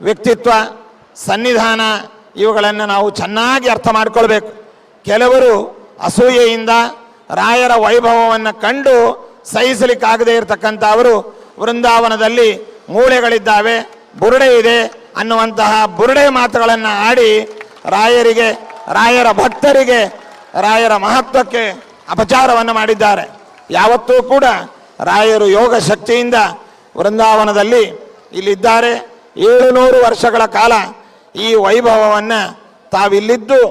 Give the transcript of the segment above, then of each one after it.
ವ್ಯಕ್ತಿತ್ವ, ಸನ್ನಿಧಾನ ಇವುಗಳನ್ನು ನಾವು ಚೆನ್ನಾಗಿ ಅರ್ಥ ಮಾಡಿಕೊಳ್ಬೇಕು. ಕೆಲವರು ಅಸೂಯೆಯಿಂದ ರಾಯರ ವೈಭವವನ್ನು ಕಂಡು ಸಹಿಸಲಿಕ್ಕಾಗದೇ ಇರತಕ್ಕಂಥ ಅವರು ವೃಂದಾವನದಲ್ಲಿ ಮೂಳೆಗಳಿದ್ದಾವೆ, ಬುರುಡೆ ಇದೆ ಅನ್ನುವಂತಹ ಬುರುಡೆ ಮಾತುಗಳನ್ನು ಆಡಿ ರಾಯರಿಗೆ, ರಾಯರ ಭಕ್ತರಿಗೆ, ರಾಯರ ಮಹತ್ವಕ್ಕೆ ಅಪಚಾರವನ್ನು ಮಾಡಿದ್ದಾರೆ. ಯಾವತ್ತೂ ಕೂಡ ರಾಯರು ಯೋಗ ಶಕ್ತಿಯಿಂದ ವೃಂದಾವನದಲ್ಲಿ ಇಲ್ಲಿದ್ದಾರೆ. 700 ವರ್ಷಗಳ ಕಾಲ ಈ ವೈಭವವನ್ನು ತಾವಿಲ್ಲಿದ್ದು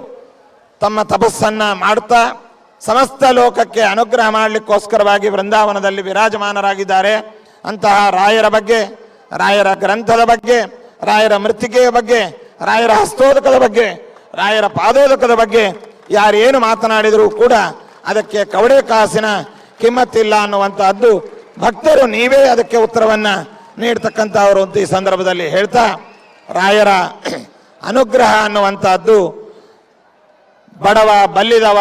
ತಮ್ಮ ತಪಸ್ಸನ್ನು ಮಾಡುತ್ತಾ ಸಮಸ್ತ ಲೋಕಕ್ಕೆ ಅನುಗ್ರಹ ಮಾಡಲಿಕ್ಕೋಸ್ಕರವಾಗಿ ವೃಂದಾವನದಲ್ಲಿ ವಿರಾಜಮಾನರಾಗಿದ್ದಾರೆ. ಅಂತಹ ರಾಯರ ಬಗ್ಗೆ, ರಾಯರ ಗ್ರಂಥದ ಬಗ್ಗೆ, ರಾಯರ ಮೃತ್ತಿಕೆಯ ಬಗ್ಗೆ, ರಾಯರ ಹಸ್ತೋದಕದ ಬಗ್ಗೆ, ರಾಯರ ಪಾದೋದಕದ ಬಗ್ಗೆ ಯಾರೇನು ಮಾತನಾಡಿದರೂ ಕೂಡ ಅದಕ್ಕೆ ಕವಡೆ ಕಾಸಿನ ಕಿಮ್ಮತ್ತಿಲ್ಲ ಅನ್ನುವಂಥದ್ದು ಭಕ್ತರು ನೀವೇ ಅದಕ್ಕೆ ಉತ್ತರವನ್ನು ನೀಡ್ತಕ್ಕಂಥವರು ಅಂತ ಈ ಸಂದರ್ಭದಲ್ಲಿ ಹೇಳ್ತಾ, ರಾಯರ ಅನುಗ್ರಹ ಅನ್ನುವಂಥದ್ದು ಬಡವ ಬಲ್ಲಿದವ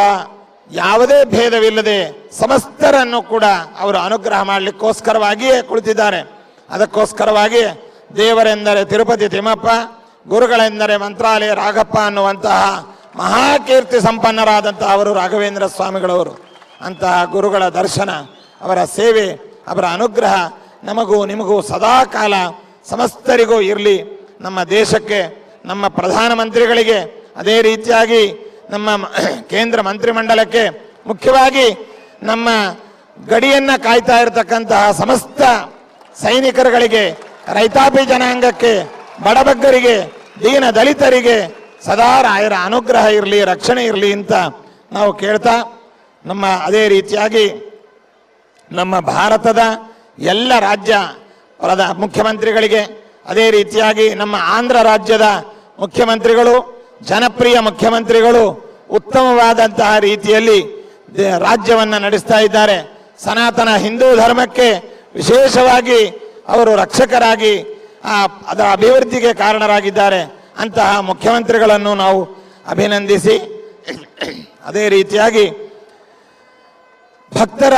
ಯಾವುದೇ ಭೇದವಿಲ್ಲದೆ ಸಮಸ್ತರನ್ನು ಕೂಡ ಅವರು ಅನುಗ್ರಹ ಮಾಡಲಿಕ್ಕೋಸ್ಕರವಾಗಿಯೇ ಕುಳಿತಿದ್ದಾರೆ. ಅದಕ್ಕೋಸ್ಕರವಾಗಿ ದೇವರೆಂದರೆ ತಿರುಪತಿ ತಿಮ್ಮಪ್ಪ, ಗುರುಗಳೆಂದರೆ ಮಂತ್ರಾಲಯ ರಾಘಪ್ಪ ಅನ್ನುವಂತಹ ಮಹಾಕೀರ್ತಿ ಸಂಪನ್ನರಾದಂತಹ ಅವರು ರಾಘವೇಂದ್ರ ಸ್ವಾಮಿಗಳವರು. ಅಂತಹ ಗುರುಗಳ ದರ್ಶನ, ಅವರ ಸೇವೆ, ಅವರ ಅನುಗ್ರಹ ನಮಗೂ ನಿಮಗೂ ಸದಾ ಕಾಲ ಸಮಸ್ತರಿಗೂ ಇರಲಿ. ನಮ್ಮ ದೇಶಕ್ಕೆ, ನಮ್ಮ ಪ್ರಧಾನಮಂತ್ರಿಗಳಿಗೆ, ಅದೇ ರೀತಿಯಾಗಿ ನಮ್ಮ ಕೇಂದ್ರ ಮಂತ್ರಿಮಂಡಲಕ್ಕೆ, ಮುಖ್ಯವಾಗಿ ನಮ್ಮ ಗಡಿಯನ್ನು ಕಾಯ್ತಾ ಇರತಕ್ಕಂತಹ ಸಮಸ್ತ ಸೈನಿಕರುಗಳಿಗೆ, ರೈತಾಪಿ ಜನಾಂಗಕ್ಕೆ, ಬಡಬಗ್ಗರಿಗೆ, ದೀನ ದಲಿತರಿಗೆ ಸದಾ ರಾಯರ ಅನುಗ್ರಹ ಇರಲಿ, ರಕ್ಷಣೆ ಇರಲಿ ಅಂತ ನಾವು ಕೇಳ್ತಾ, ನಮ್ಮ ಅದೇ ರೀತಿಯಾಗಿ ನಮ್ಮ ಭಾರತದ ಎಲ್ಲ ರಾಜ್ಯ ಮುಖ್ಯಮಂತ್ರಿಗಳಿಗೆ, ಅದೇ ರೀತಿಯಾಗಿ ನಮ್ಮ ಆಂಧ್ರ ರಾಜ್ಯದ ಮುಖ್ಯಮಂತ್ರಿಗಳು, ಜನಪ್ರಿಯ ಮುಖ್ಯಮಂತ್ರಿಗಳು ಉತ್ತಮವಾದಂತಹ ರೀತಿಯಲ್ಲಿ ರಾಜ್ಯವನ್ನು ನಡೆಸ್ತಾ ಇದ್ದಾರೆ. ಸನಾತನ ಹಿಂದೂ ಧರ್ಮಕ್ಕೆ ವಿಶೇಷವಾಗಿ ಅವರು ರಕ್ಷಕರಾಗಿ ಅದರ ಅಭಿವೃದ್ಧಿಗೆ ಕಾರಣರಾಗಿದ್ದಾರೆ. ಅಂತಹ ಮುಖ್ಯಮಂತ್ರಿಗಳನ್ನು ನಾವು ಅಭಿನಂದಿಸಿ, ಅದೇ ರೀತಿಯಾಗಿ ಭಕ್ತರ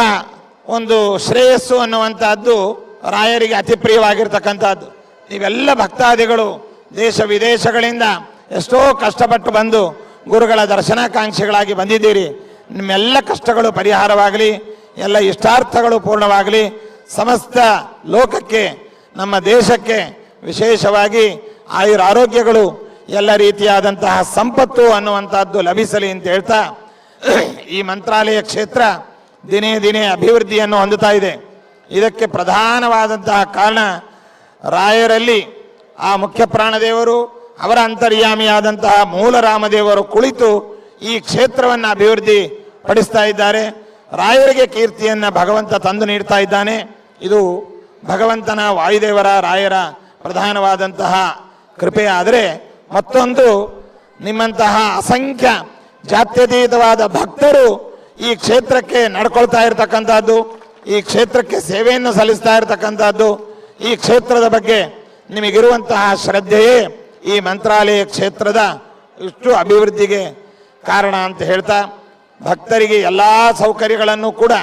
ಒಂದು ಶ್ರೇಯಸ್ಸು ಅನ್ನುವಂಥದ್ದು ರಾಯರಿಗೆ ಅತಿ ಪ್ರಿಯವಾಗಿರ್ತಕ್ಕಂಥದ್ದು. ನೀವೆಲ್ಲ ಭಕ್ತಾದಿಗಳು ದೇಶ ವಿದೇಶಗಳಿಂದ ಎಷ್ಟೋ ಕಷ್ಟಪಟ್ಟು ಬಂದು ಗುರುಗಳ ದರ್ಶನಾಕಾಂಕ್ಷಿಗಳಾಗಿ ಬಂದಿದ್ದೀರಿ. ನಿಮ್ಮೆಲ್ಲ ಕಷ್ಟಗಳು ಪರಿಹಾರವಾಗಲಿ, ಎಲ್ಲ ಇಷ್ಟಾರ್ಥಗಳು ಪೂರ್ಣವಾಗಲಿ, ಸಮಸ್ತ ಲೋಕಕ್ಕೆ, ನಮ್ಮ ದೇಶಕ್ಕೆ ವಿಶೇಷವಾಗಿ ಆಯುರಾರೋಗ್ಯಗಳು, ಎಲ್ಲ ರೀತಿಯಾದಂತಹ ಸಂಪತ್ತು ಅನ್ನುವಂಥದ್ದು ಲಭಿಸಲಿ ಅಂತ ಹೇಳ್ತಾ, ಈ ಮಂತ್ರಾಲಯ ಕ್ಷೇತ್ರ ದಿನೇ ದಿನೇ ಅಭಿವೃದ್ಧಿಯನ್ನು ಹೊಂದುತ್ತಾ ಇದೆ. ಇದಕ್ಕೆ ಪ್ರಧಾನವಾದಂತಹ ಕಾರಣ ರಾಯರಲ್ಲಿ ಆ ಮುಖ್ಯ ಪ್ರಾಣದೇವರು, ಅವರ ಅಂತರ್ಯಾಮಿಯಾದಂತಹ ಮೂಲ ರಾಮದೇವರು ಕುಳಿತು ಈ ಕ್ಷೇತ್ರವನ್ನು ಅಭಿವೃದ್ಧಿ ಪಡಿಸ್ತಾ ಇದ್ದಾರೆ. ರಾಯರಿಗೆ ಕೀರ್ತಿಯನ್ನು ಭಗವಂತ ತಂದು ನೀಡ್ತಾ ಇದ್ದಾನೆ. ಇದು ಭಗವಂತನ, ವಾಯುದೇವರ, ರಾಯರ ಪ್ರಧಾನವಾದಂತಹ ಕೃಪೆ. ಆದರೆ ಮತ್ತೊಂದು, ನಿಮ್ಮಂತಹ ಅಸಂಖ್ಯ ಜಾತ್ಯತೀತವಾದ ಭಕ್ತರು ಈ ಕ್ಷೇತ್ರಕ್ಕೆ ನಡ್ಕೊಳ್ತಾ ಇರತಕ್ಕಂಥದ್ದು, ಈ ಕ್ಷೇತ್ರಕ್ಕೆ ಸೇವೆಯನ್ನು ಸಲ್ಲಿಸ್ತಾ ಇರತಕ್ಕಂಥದ್ದು, ಈ ಕ್ಷೇತ್ರದ ಬಗ್ಗೆ ನಿಮಗಿರುವಂತಹ ಶ್ರದ್ಧೆಯೇ ಈ ಮಂತ್ರಾಲಯ ಕ್ಷೇತ್ರದ ಇಷ್ಟು ಅಭಿವೃದ್ಧಿಗೆ ಕಾರಣ ಅಂತ ಹೇಳ್ತಾ, ಭಕ್ತರಿಗೆ ಎಲ್ಲ ಸೌಕರ್ಯಗಳನ್ನು ಕೂಡ